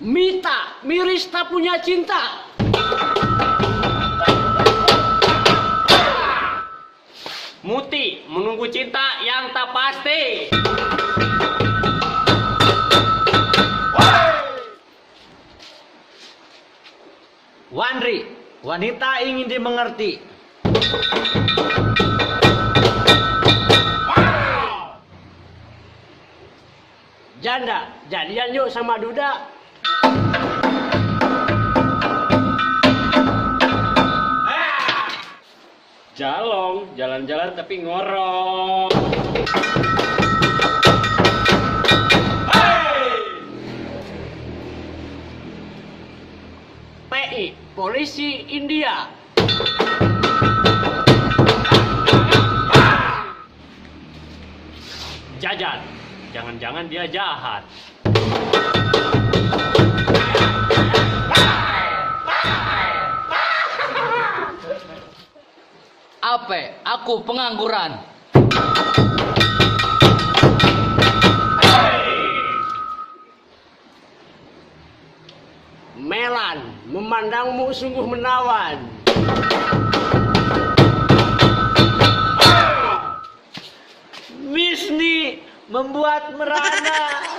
Mita, miris tak punya cinta. Muti menunggu cinta yang tak pasti. Wandri, wanita ingin dimengerti. Janda, jadian yuk sama Duda. Jalong, jalan-jalan tapi ngorok. PI, Polisi India. Jajan, jangan-jangan dia jahat. Ape, aku pengangguran. Melan, memandangmu sungguh menawan. Misni membuat merana.